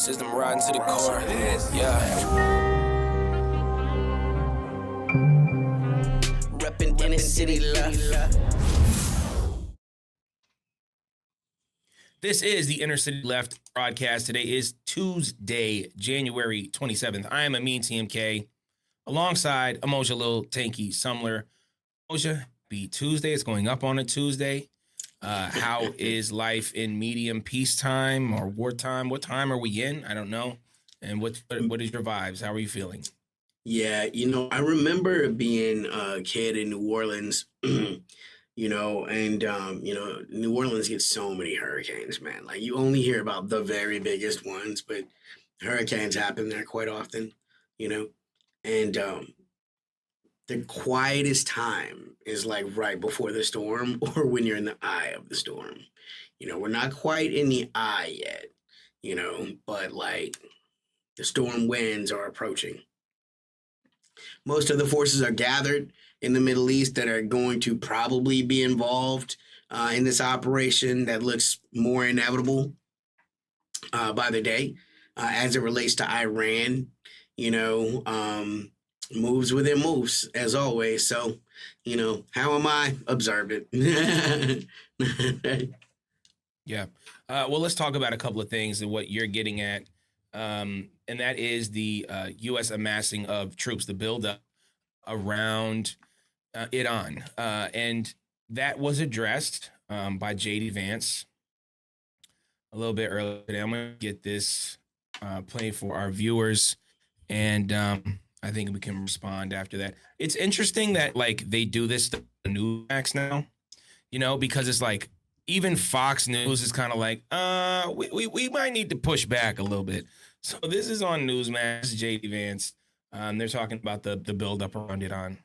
System riding to the core. Yeah. Reppin' in the city left. This is the Inner City Left broadcast. Today is Tuesday, January 27th. I am Amin TMK alongside Amoja Lil Tanky Sumler. Amoja, be Tuesday. It's going up on a Tuesday. How is life in medium peacetime or wartime? What time are we in? I don't know. And what is your vibes? How are you feeling? Yeah, I remember being a kid in New Orleans, and New Orleans gets so many hurricanes, man. Like you only hear about the very biggest ones, but hurricanes happen there quite often, you know, and the quietest time is like right before the storm or when you're in the eye of the storm. We're not quite in the eye yet, but like the storm winds are approaching. Most of the forces are gathered in the Middle East that are going to probably be involved in this operation that looks more inevitable by the day as it relates to Iran, moves within moves as always. So, how am I? Observant. Yeah. Well, let's talk about a couple of things and what you're getting at. And that is the U.S. amassing of troops, the buildup around Iran. And that was addressed by J.D. Vance a little bit earlier today. I'm going to get this played for our viewers, and I think we can respond after that. It's interesting that, like, they do this to the Newsmax now, because it's like, even Fox News is kind of like, we might need to push back a little bit. So this is on Newsmax, J.D. Vance. They're talking about the buildup around Iran.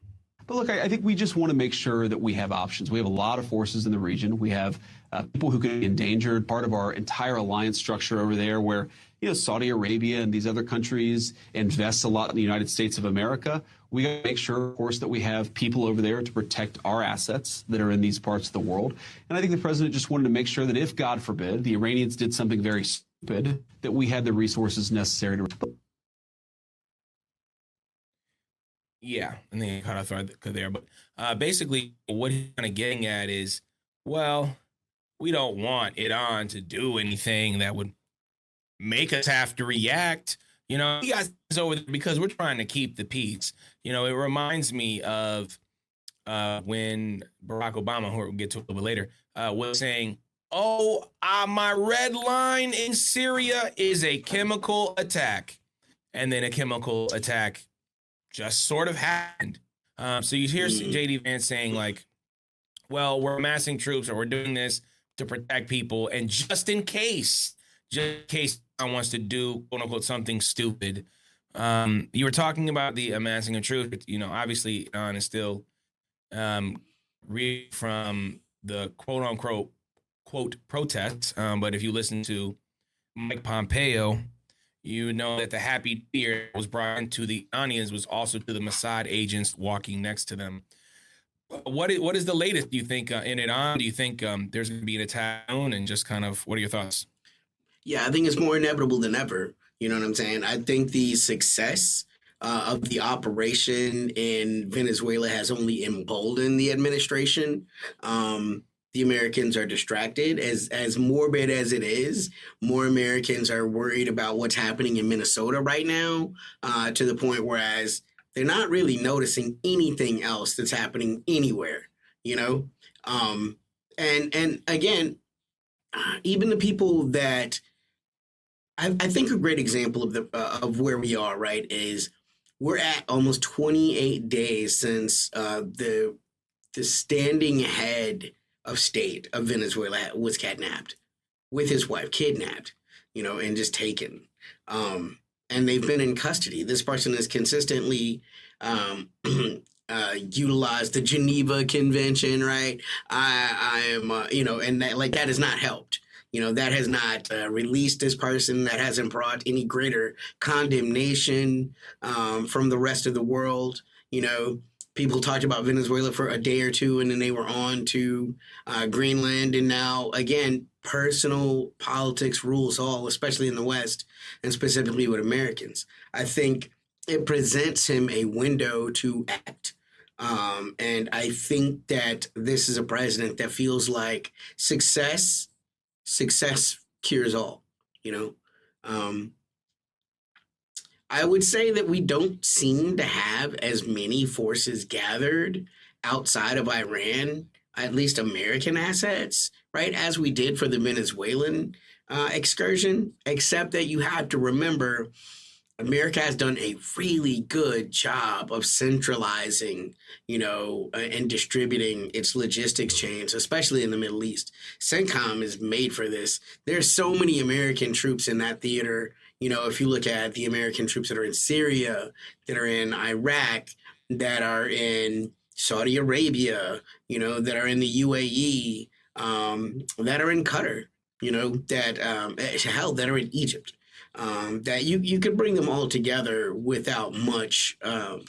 But look, I think we just want to make sure that we have options. We have a lot of forces in the region. We have people who could be endangered. Part of our entire alliance structure over there where, Saudi Arabia and these other countries invest a lot in the United States of America. We got to make sure, of course, that we have people over there to protect our assets that are in these parts of the world. And I think the president just wanted to make sure that if, God forbid, the Iranians did something very stupid, that we had the resources necessary to. Yeah, I think I caught off there. But basically, what he's kind of getting at is, well, we don't want Iran to do anything that would make us have to react. You guys over there because we're trying to keep the peace. It reminds me of when Barack Obama, who we'll get to a little bit later, was saying, my red line in Syria is a chemical attack. And then a chemical attack just sort of happened. So you hear J.D. Vance saying, like, well, we're amassing troops or we're doing this to protect people. And just in case Iran wants to do, quote unquote, something stupid. You were talking about the amassing of troops. Obviously, Iran is still read from the quote unquote quote protests. But if you listen to Mike Pompeo, you know that the happy tear was brought into the Iranians was also to the Mossad agents walking next to them. What is the latest, do you think, in Iran? Do you think there's going to be an attack? And just kind of, what are your thoughts? Yeah, I think it's more inevitable than ever. You know what I'm saying? I think the success of the operation in Venezuela has only emboldened the administration. The Americans are distracted. As morbid as it is, more Americans are worried about what's happening in Minnesota right now, to the point whereas they're not really noticing anything else that's happening anywhere, And again, even the people that I think a great example of where we are, right, is we're at almost 28 days since the standing head of state of Venezuela was kidnapped with his wife, and just taken. And they've been in custody. This person has consistently utilized the Geneva Convention, right? I am, and that has not helped. That has not released this person. That hasn't brought any greater condemnation from the rest of the world. People talked about Venezuela for a day or two, and then they were on to Greenland. And now, again, personal politics rules all, especially in the West, and specifically with Americans. I think it presents him a window to act. And I think that this is a president that feels like success cures all, you know? Um, I would say that we don't seem to have as many forces gathered outside of Iran, at least American assets, right, as we did for the Venezuelan excursion, except that you have to remember America has done a really good job of centralizing, and distributing its logistics chains, especially in the Middle East. CENTCOM is made for this. There's so many American troops in that theater. If you look at the American troops that are in Syria, that are in Iraq, that are in Saudi Arabia, that are in the UAE, that are in Qatar, that are in Egypt. That you could bring them all together without much ado.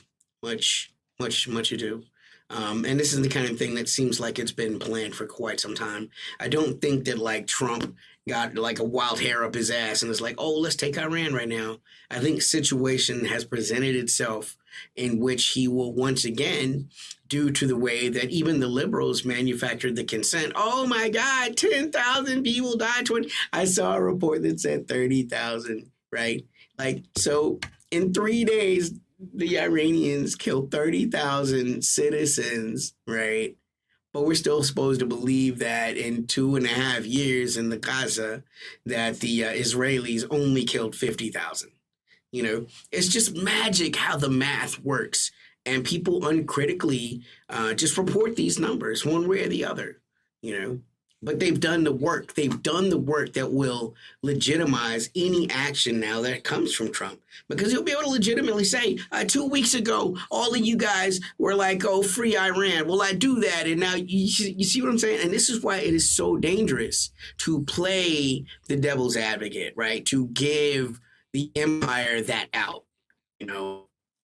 And this is the kind of thing that seems like it's been planned for quite some time. I don't think that like Trump got like a wild hair up his ass and is like, oh, let's take Iran right now. I think situation has presented itself in which he will once again, due to the way that even the liberals manufactured the consent. Oh my God, 10,000 people died. I saw a report that said 30,000, right? Like, so in 3 days, the Iranians killed 30,000 citizens, right? But we're still supposed to believe that in 2.5 years in the Gaza, that the Israelis only killed 50,000. It's just magic how the math works. And people uncritically just report these numbers one way or the other, But they've done the work. They've done the work that will legitimize any action now that comes from Trump. Because he'll be able to legitimately say, 2 weeks ago, all of you guys were like, oh, free Iran. Well, I do that. And now you see what I'm saying? And this is why it is so dangerous to play the devil's advocate, right? To give the empire that out,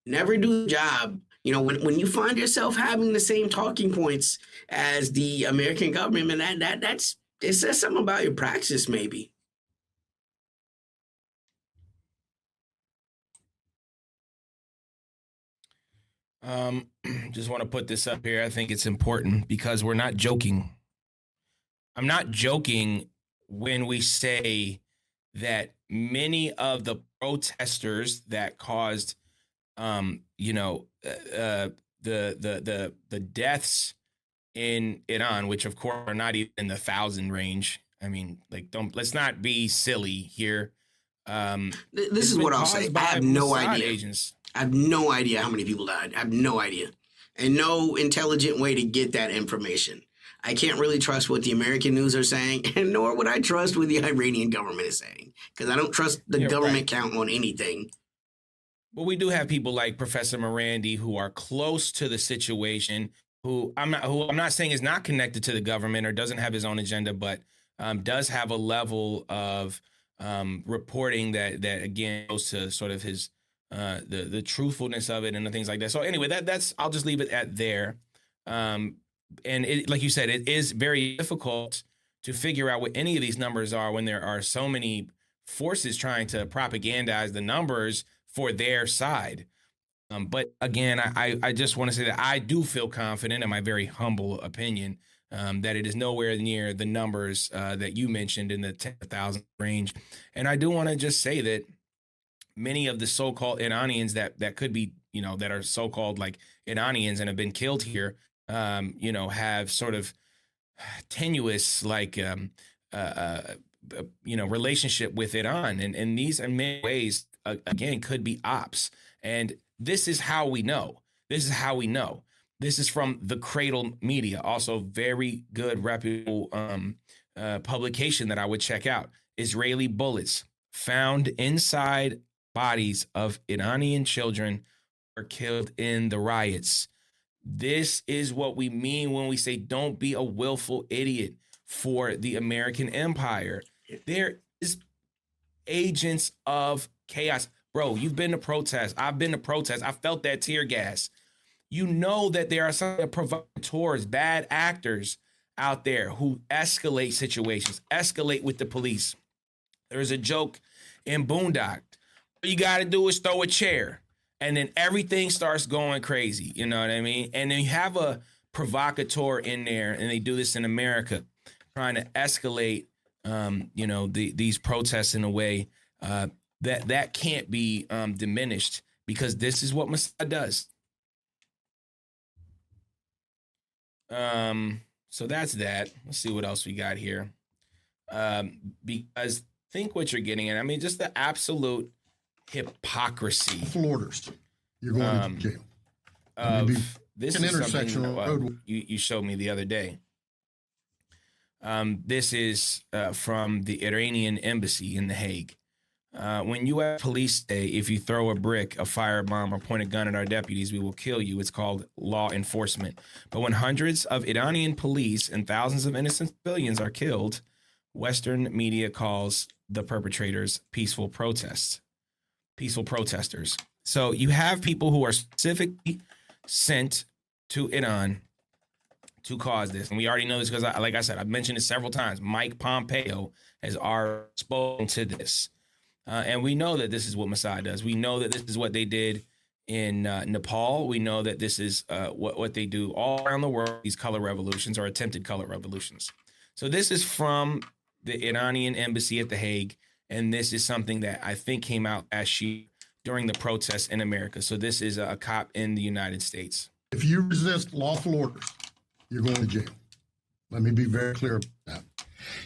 never do the job. When you find yourself having the same talking points as the American government, it says something about your praxis, maybe. Just want to put this up here. I think it's important because we're not joking. I'm not joking when we say that many of the protesters that caused the deaths in Iran, which of course are not even in the 1,000 range. I mean, like, let's not be silly here. This is what I'll say. I have no idea. Agents. I have no idea how many people died. I have no idea. And no intelligent way to get that information. I can't really trust what the American news are saying, and nor would I trust what the Iranian government is saying, because I don't trust the government count on anything. But we do have people like Professor Morandi who are close to the situation, who I'm not saying is not connected to the government or doesn't have his own agenda, but does have a level of reporting that again goes to sort of his the truthfulness of it and the things like that. So anyway, that's I'll just leave it at there. And it, like you said, it is very difficult to figure out what any of these numbers are when there are so many forces trying to propagandize the numbers for their side. But again, I just want to say that I do feel confident, in my very humble opinion, that it is nowhere near the numbers that you mentioned in the 10,000 range. And I do want to just say that many of the so-called Iranians that could be, that are so-called like Iranians and have been killed here, have sort of tenuous, like, relationship with Iran. And these in many ways, again, could be ops. And this is how we know. This is from the Cradle Media, also very good, reputable publication that I would check out. Israeli bullets found inside bodies of Iranian children were killed in the riots. This is what we mean when we say don't be a willful idiot for the American empire. There is agents of chaos. Bro, you've been to protests. I've been to protests. I felt that tear gas. you know that there are some provocateurs, bad actors out there who escalate situations, escalate with the police. There's a joke in Boondock. All you got to do is throw a chair, and then everything starts going crazy. You know what I mean? And then you have a provocateur in there, and they do this in America, trying to escalate, these protests in a way that can't be diminished, because this is what Mossad does. So that's that. Let's see what else we got here. Because think what you're getting at. I mean, just the absolute hypocrisy. Full orders. You're going to jail. This an is intersection something road. you showed me the other day. This is from the Iranian embassy in The Hague. When U.S. police say, if you throw a brick, a firebomb, or point a gun at our deputies, we will kill you, it's called law enforcement. But when hundreds of Iranian police and thousands of innocent civilians are killed, Western media calls the perpetrators peaceful protesters. So you have people who are specifically sent to Iran to cause this. And we already know this because, like I said, I've mentioned it several times. Mike Pompeo has already spoken to this. And we know that this is what Mossad does. We know that this is what they did in Nepal. We know that this is what they do all around the world, these color revolutions or attempted color revolutions. So this is from the Iranian embassy at The Hague. And this is something that I think came out during the protests in America. So this is a cop in the United States. If you resist lawful orders, you're going to jail. Let me be very clear about that.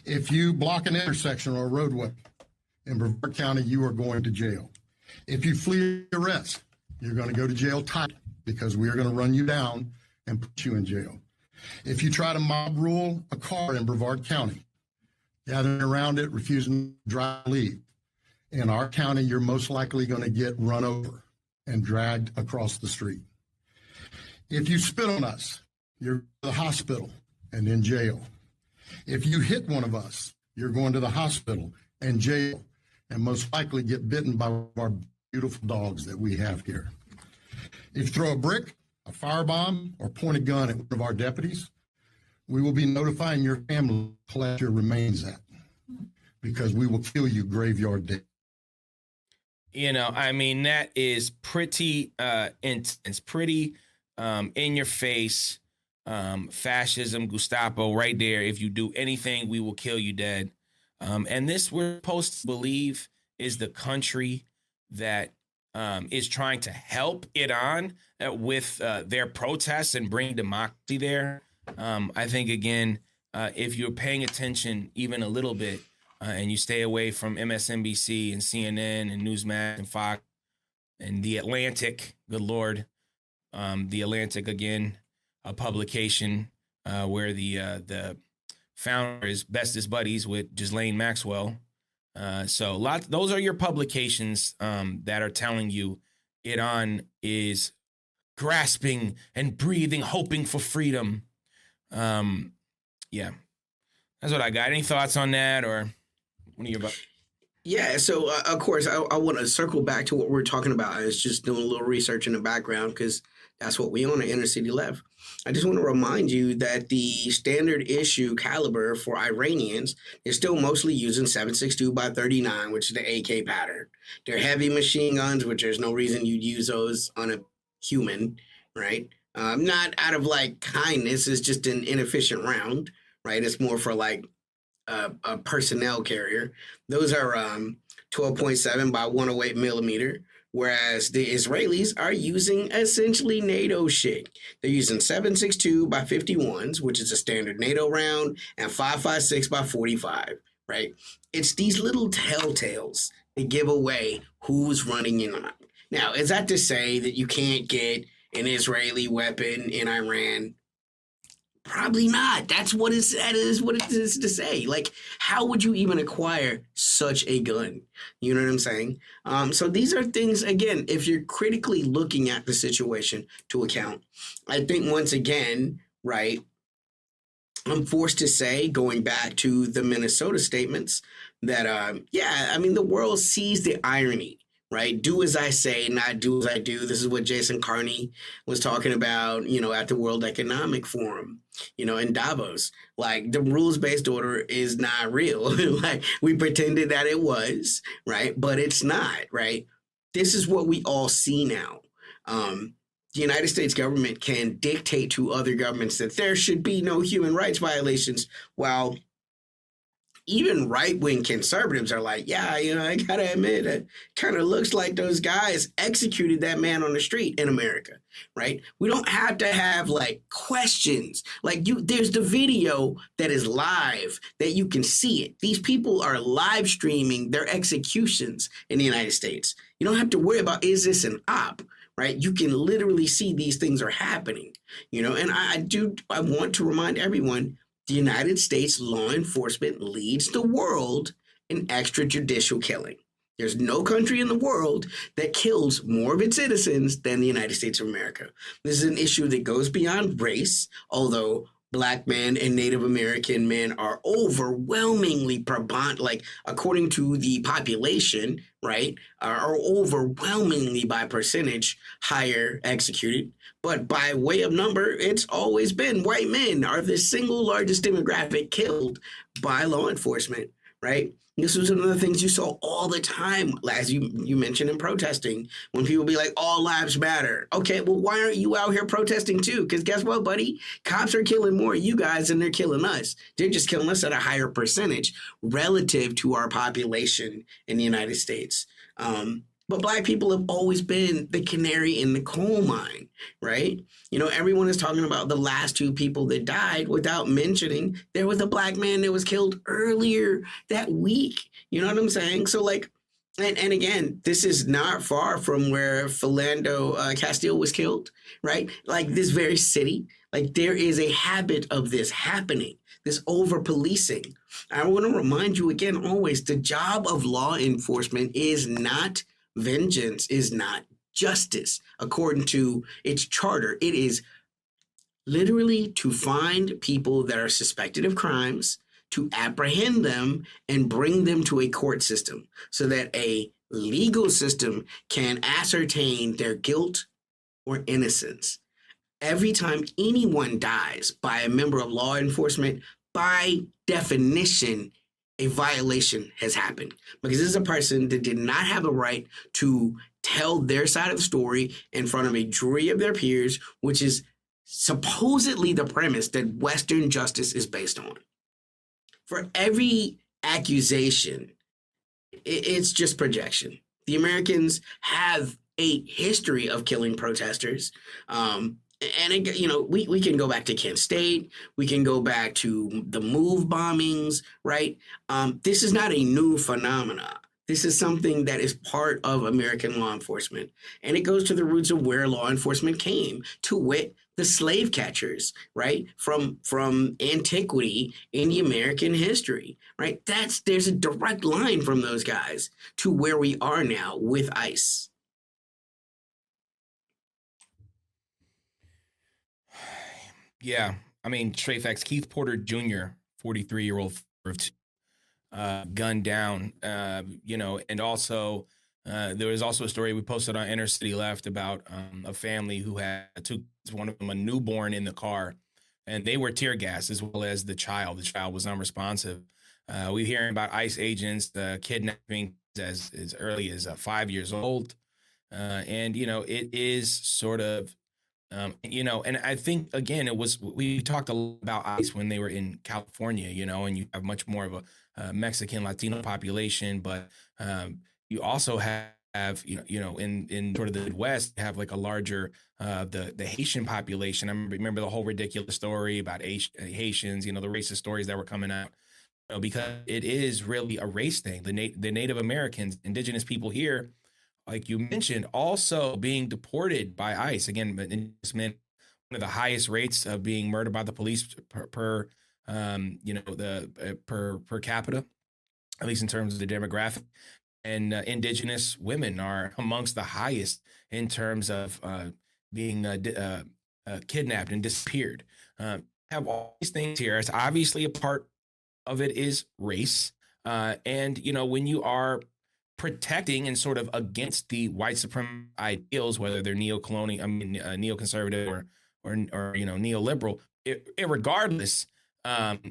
If you block an intersection or a roadway in Brevard County, you are going to jail. If you flee arrest, you're going to go to jail tight, because we are going to run you down and put you in jail. If you try to mob rule a car in Brevard County, gathering around it, refusing to drive, leave, in our county, you're most likely going to get run over and dragged across the street. If you spit on us, you're to the hospital and in jail. If you hit one of us, you're going to the hospital and jail, and most likely get bitten by our beautiful dogs that we have here. If you throw a brick, a firebomb, or point a gun at one of our deputies, we will be notifying your family to collect your remains at, because we will kill you graveyard day. You know, I mean, that is pretty intense, pretty in your face, fascism, Gestapo right there. If you do anything, we will kill you dead. And this, we're supposed to believe, is the country that is trying to help Iran with their protests and bring democracy there. I think, again, if you're paying attention even a little bit, and you stay away from MSNBC and CNN and Newsmax and Fox and The Atlantic, good Lord, The Atlantic, again, a publication where the founder is bestest buddies with Ghislaine Maxwell. So those are your publications that are telling you Iran is grasping and breathing, hoping for freedom. Yeah, that's what I got. Any thoughts on that, or what are you about? Yeah, so of course, I want to circle back to what we're talking about. I was just doing a little research in the background, because that's what we own at Inner City Left. I just want to remind you that the standard issue caliber for Iranians is still mostly using 7.62 by 39, which is the AK pattern. They're heavy machine guns, which there's no reason you'd use those on a human, right? Not out of like kindness, it's just an inefficient round, right? It's more for like a personnel carrier. Those are 12.7 by 108 millimeter, whereas the Israelis are using essentially NATO shit. They're using 7.62 by 51s, which is a standard NATO round, and 5.56 by 45, right? It's these little telltales that give away who's running Iran. Now, is that to say that you can't get an Israeli weapon in Iran? Probably not. That is what it is to say. Like, how would you even acquire such a gun? You know what I'm saying? So these are things, again, if you're critically looking at the situation to account, I think once again, right, I'm forced to say, going back to the Minnesota statements, that, yeah, I mean, the world sees the irony, right? Do as I say, not do as I do. This is what Jason Carney was talking about, at the World Economic Forum, in Davos. Like the rules-based order is not real. Like we pretended that it was, right? But it's not, right? This is what we all see now. The United States government can dictate to other governments that there should be no human rights violations, while even right wing conservatives are like, yeah, I gotta admit, it kind of looks like those guys executed that man on the street in America, right? We don't have to have like questions. Like there's the video that is live that you can see it. These people are live streaming their executions in the United States. You don't have to worry about, is this an op? Right? You can literally see these things are happening, and I want to remind everyone, the United States law enforcement leads the world in extrajudicial killing. There's no country in the world that kills more of its citizens than the United States of America. This is an issue that goes beyond race, although Black men and Native American men are overwhelmingly like according to the population, right, are overwhelmingly by percentage higher executed. But by way of number, it's always been white men are the single largest demographic killed by law enforcement, right? This was one of the things you saw all the time, as you mentioned in protesting, when people be like, all lives matter. Okay, well, why aren't you out here protesting too? Because guess what, buddy? Cops are killing more of you guys than they're killing us. They're just killing us at a higher percentage relative to our population in the United States. But Black people have always been the canary in the coal mine, right? Everyone is talking about the last two people that died without mentioning there was a Black man that was killed earlier that week. You know what I'm saying? So like, and again, this is not far from where Philando Castile was killed, right? Like this very city, like there is a habit of this happening, this over policing. I want to remind you again, always, the job of law enforcement is not vengeance, is not justice. According to its charter, it is literally to find people that are suspected of crimes, to apprehend them and bring them to a court system so that a legal system can ascertain their guilt or innocence. Every time anyone dies by a member of law enforcement, by definition, a violation has happened, because this is a person that did not have the right to tell their side of the story in front of a jury of their peers, which is supposedly the premise that Western justice is based on. For every accusation, it's just projection. The Americans have a history of killing protesters. And we can go back to Kent State. We can go back to the MOVE bombings, right? This is not a new phenomena. This is something that is part of American law enforcement. And it goes to the roots of where law enforcement came, to wit, the slave catchers, right? From antiquity in the American history, right? There's a direct line from those guys to where we are now with ICE. Yeah, I mean, straight facts. Keith Porter Jr., 43-year-old, gunned down. And also there was also a story we posted on Inner City Left about a family who had one of them a newborn in the car, and they were tear gassed, as well as the child. The child was unresponsive. We're hearing about ICE agents kidnapping as early as 5 years old, and it is sort of. And I think, again, we talked a lot about ICE when they were in California, and you have much more of a Mexican Latino population, but you also have, in sort of the Midwest, you have like a larger, the Haitian population. I remember the whole ridiculous story about Haitians, the racist stories that were coming out, because it is really a race thing. The Native Americans, indigenous people here, like you mentioned, also being deported by ICE. Again, it's meant one of the highest rates of being murdered by the police per capita, at least in terms of the demographic. And indigenous women are amongst the highest in terms of being kidnapped and disappeared. Have all these things here. It's obviously a part of it is race. And when you are protecting and sort of against the white supremacy ideals, whether they're neocolonial, neoconservative or neoliberal. Irregardless,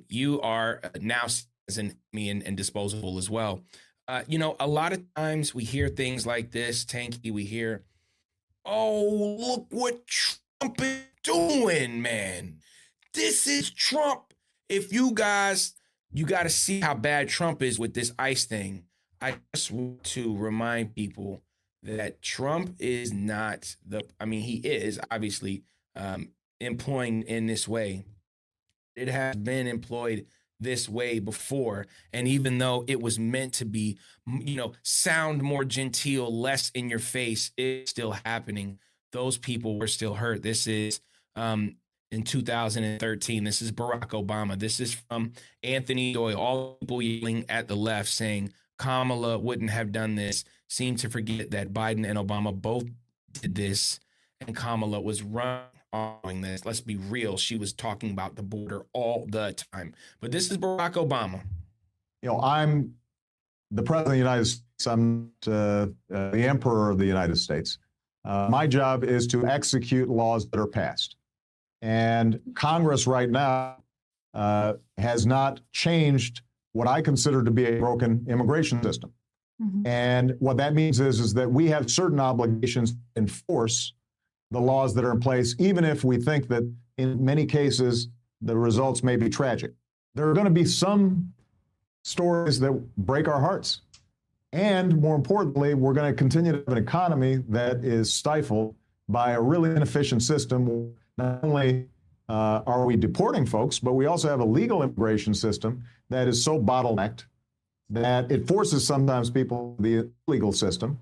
you are now as an enemy and disposable as well. A lot of times we hear things like this, Tanky. We hear, "Oh, look what Trump is doing, man. This is Trump." If you got to see how bad Trump is with this ICE thing. I just want to remind people that Trump is not he is obviously employing in this way. It has been employed this way before. And even though it was meant to be, sound more genteel, less in your face, it's still happening. Those people were still hurt. This is in 2013. This is Barack Obama. This is from Anthony Doyle. All people yelling at the left saying Kamala wouldn't have done this, seem to forget that Biden and Obama both did this, and Kamala was running this. Let's be real. She was talking about the border all the time. But this is Barack Obama. I'm the president of the United States. I'm the emperor of the United States. My job is to execute laws that are passed. And Congress right now has not changed what I consider to be a broken immigration system. Mm-hmm. And what that means is that we have certain obligations to enforce the laws that are in place, even if we think that in many cases the results may be tragic. There are going to be some stories that break our hearts. And more importantly, we're going to continue to have an economy that is stifled by a really inefficient system. Not only are we deporting folks, but we also have a legal immigration system that is so bottlenecked that it forces sometimes people to the illegal system.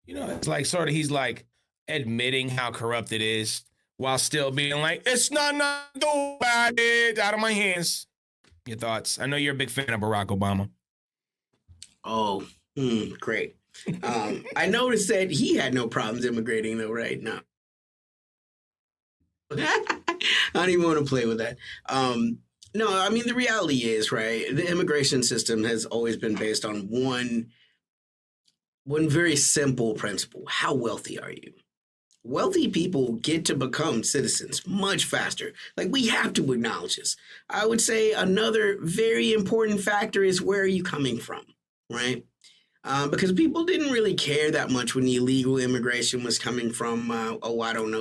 It's like he's like admitting how corrupt it is while still being like, it's not do about it, out of my hands. Your thoughts? I know you're a big fan of Barack Obama. Oh, great. I noticed that he had no problems immigrating though, right? No. I don't even want to play with that. No, I mean, the reality is, right, the immigration system has always been based on one very simple principle. How wealthy are you? Wealthy people get to become citizens much faster. Like, we have to acknowledge this. I would say another very important factor is, where are you coming from, right? Because people didn't really care that much when the illegal immigration was coming from,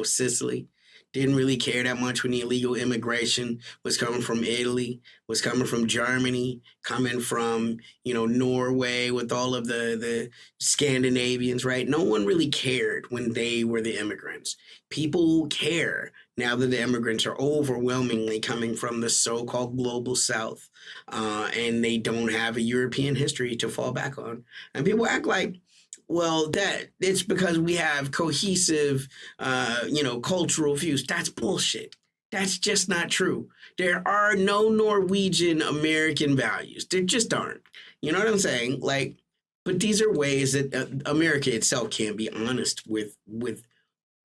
Sicily. Didn't really care that much when the illegal immigration was coming from Italy, was coming from Germany, coming from, Norway with all of the Scandinavians, right? No one really cared when they were the immigrants. People care now that the immigrants are overwhelmingly coming from the so-called global South, and they don't have a European history to fall back on. And people act like, well, that it's because we have cohesive, cultural views. That's bullshit. That's just not true. There are no Norwegian American values. There just aren't. You know what I'm saying? Like, but these are ways that America itself can't be honest with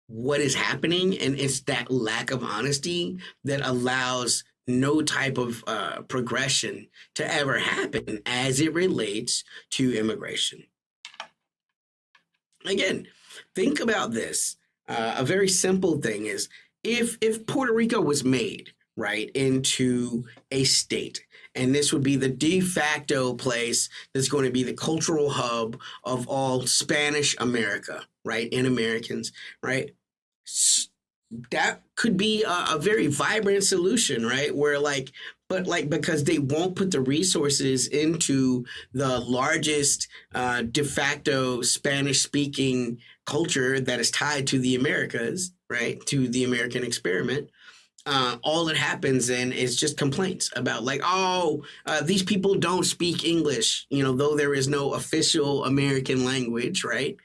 what is happening. And it's that lack of honesty that allows no type of progression to ever happen as it relates to immigration. Again, think about this. A very simple thing is, if Puerto Rico was made, right, into a state, and this would be the de facto place that's going to be the cultural hub of all Spanish America, right, and Americans, right, that could be a very vibrant solution, right, where because they won't put the resources into the largest de facto Spanish-speaking culture that is tied to the Americas, right, to the American experiment. All that happens then is just complaints about these people don't speak English, though there is no official American language, right?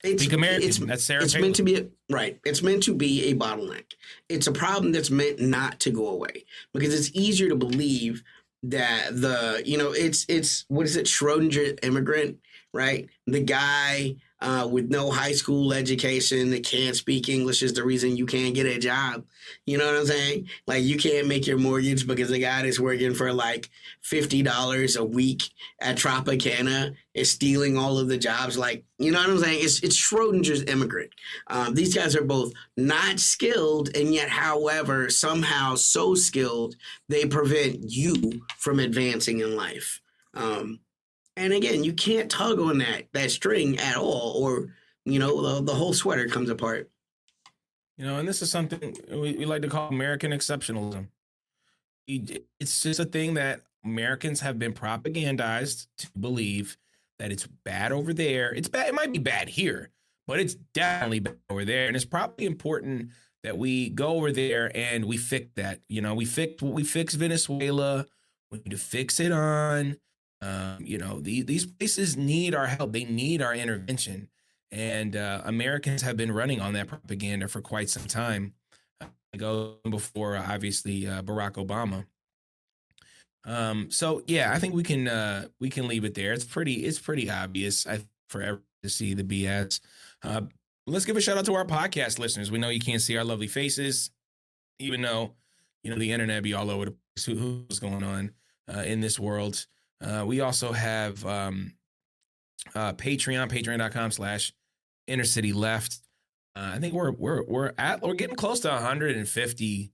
Speak American. That's Sarah It's Palin. meant to be it's meant to be a bottleneck. It's a problem that's meant not to go away, because it's easier to believe that it's what is it, Schrodinger immigrant, right? The guy with no high school education that can't speak English is the reason you can't get a job. You know what I'm saying? Like, you can't make your mortgage because the guy that's working for like $50 a week at Tropicana is stealing all of the jobs. Like, you know what I'm saying? It's Schrodinger's immigrant. These guys are both not skilled, and yet, however, somehow so skilled, they prevent you from advancing in life. And again, you can't tug on that string at all, or, you know, the whole sweater comes apart. You know, and this is something we like to call American exceptionalism. It's just a thing that Americans have been propagandized to believe that it's bad over there. It's bad. It might be bad here, but it's definitely bad over there. And it's probably important that we go over there and we fix that. You know, we fix Venezuela. We need to fix it on. You know, these places need our help. They need our intervention. And Americans have been running on that propaganda for quite some time. Go before, obviously, Barack Obama. So yeah, I think we can leave it there. It's pretty obvious for everyone to see the BS. Let's give a shout out to our podcast listeners. We know you can't see our lovely faces, even though, you know, the internet be all over the place. Who's going on in this world? We also have patreon.com/InnerCityLeft. I think we're getting close to 150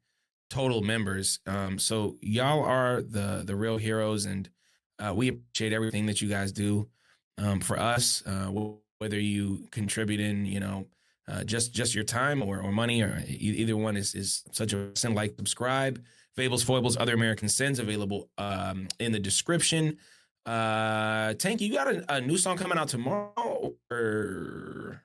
total members. So y'all are the real heroes, and we appreciate everything that you guys do for us. Whether you contribute in, you know, just your time or money, or either one is such a sin. Like, subscribe. Fables, Foibles, Other American Sins, available in the description. Tank, you got a new song coming out tomorrow? Or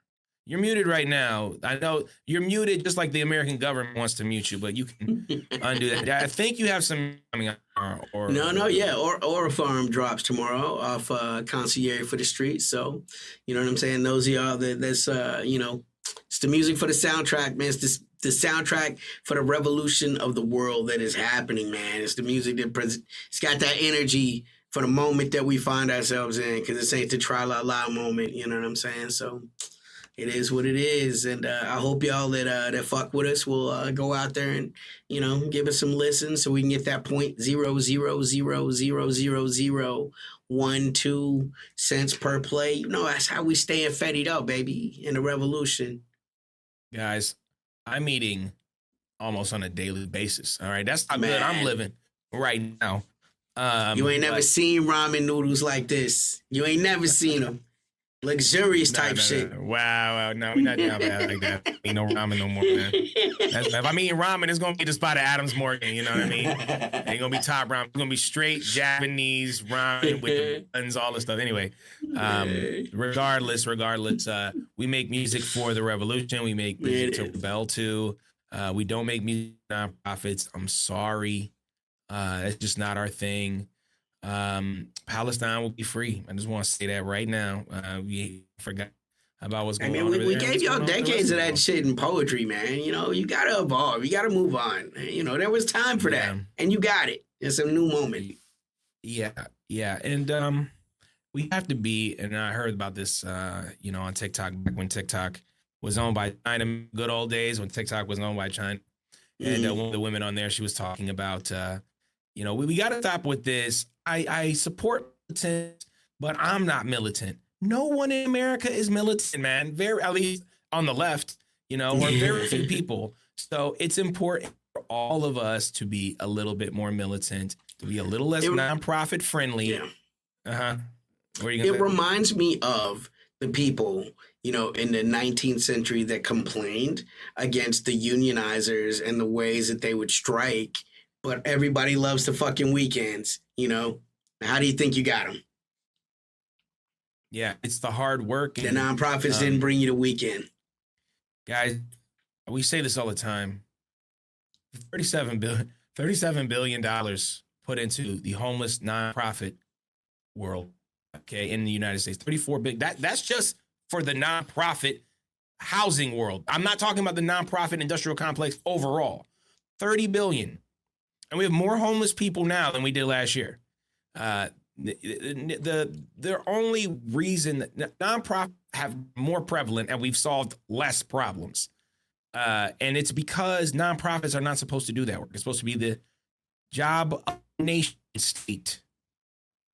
you're muted right now. I know you're muted, just like the American government wants to mute you, but you can undo that. I think you have some coming out tomorrow. Or Farm drops tomorrow off Concierge for the Streets. So, you know what I'm saying? Those of y'all that's you know, it's the music for the soundtrack, man. It's the soundtrack for the revolution of the world that is happening, man. It's the music that it's got that energy for the moment that we find ourselves in, because this ain't the try-la-la moment, you know what I'm saying? So it is what it is, and I hope y'all that fuck with us will go out there and, you know, give us some listens so we can get that 0.00000012 cents per play. You know, that's how we staying fettied up, baby, in the revolution. Guys, I'm eating almost on a daily basis. All right, that's how good I'm living right now. You ain't never seen ramen noodles like this. You ain't never seen them. Luxurious type shit. Wow, no, we're not down bad like that. Ain't no ramen no more, man. If I'm eating ramen, it's gonna be the spot of Adams Morgan. You know what I mean? Ain't gonna be top ramen. It's gonna be straight Japanese ramen with the buns, all this stuff. Anyway, regardless, we make music for the revolution. We make music to rebel to. We don't make music for nonprofits. I'm sorry. That's just not our thing. Palestine will be free. I just want to say that right now. We forgot about what's going on. We gave y'all decades of that shit in poetry, man. You know, you gotta evolve. You gotta move on. You know, there was time for that, and you got it. It's a new moment. Yeah, and we have to be. And I heard about this, you know, on TikTok back when TikTok was owned by China. Good old days when TikTok was owned by China. And one of the women on there, she was talking about, you know, we got to stop with this. I support militant, but I'm not militant. No one in America is militant, man. At least on the left, you know, or very few people. So it's important for all of us to be a little bit more militant, to be a little less nonprofit friendly. Yeah. It reminds me of the people, you know, in the 19th century that complained against the unionizers and the ways that they would strike. But everybody loves the fucking weekends, you know? How do you think you got them? Yeah, it's the hard work. The nonprofits didn't bring you the weekend. Guys, we say this all the time. $37 billion put into the homeless nonprofit world, okay, in the United States. 34 big. That's just for the nonprofit housing world. I'm not talking about the nonprofit industrial complex overall. 30 billion. And we have more homeless people now than we did last year. The only reason that nonprofits have more prevalent and we've solved less problems. And it's because nonprofits are not supposed to do that work. It's supposed to be the job of the nation state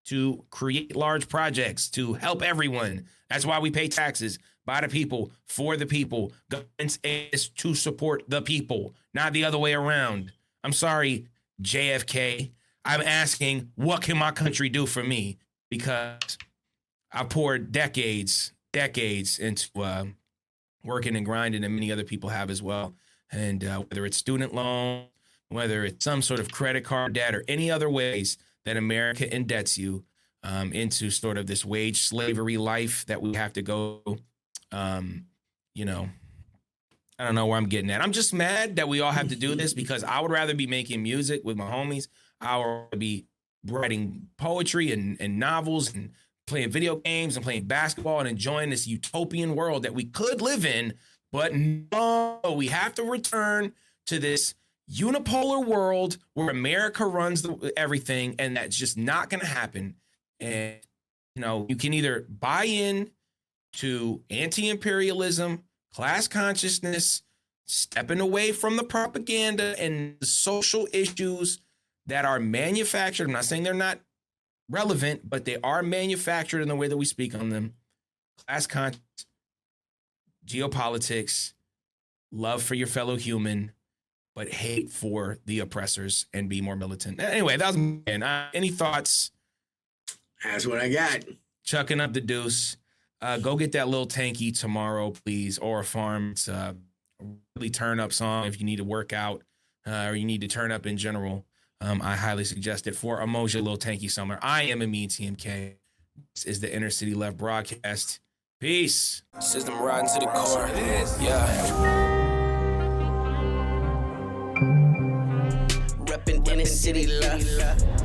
to create large projects, to help everyone. That's why we pay taxes, by the people, for the people. Government is to support the people, not the other way around. I'm sorry, JFK. I'm asking, what can my country do for me? Because I poured decades into working and grinding, and many other people have as well. And whether it's student loan, whether it's some sort of credit card debt or any other ways that America indebts you into sort of this wage slavery life that we have to go, you know, I don't know where I'm getting at. I'm just mad that we all have to do this because I would rather be making music with my homies. I would rather be writing poetry and novels and playing video games and playing basketball and enjoying this utopian world that we could live in. But no, we have to return to this unipolar world where America runs everything, and that's just not going to happen. And, you know, you can either buy in to anti-imperialism, class consciousness, stepping away from the propaganda and the social issues that are manufactured. I'm not saying they're not relevant, but they are manufactured in the way that we speak on them. Class conscious, geopolitics, love for your fellow human, but hate for the oppressors, and be more militant. Anyway, that was any thoughts? That's what I got. Chucking up the deuce. Go get that little tanky tomorrow, please, or a farm. It's a really turn up song if you need to work out or you need to turn up in general. I highly suggest it for Amoja, Lil Tanky Summer. I am Amin TMK. This is the Inner City Left broadcast. Peace. System riding to the core. Yeah. Reppin' Inner City Left.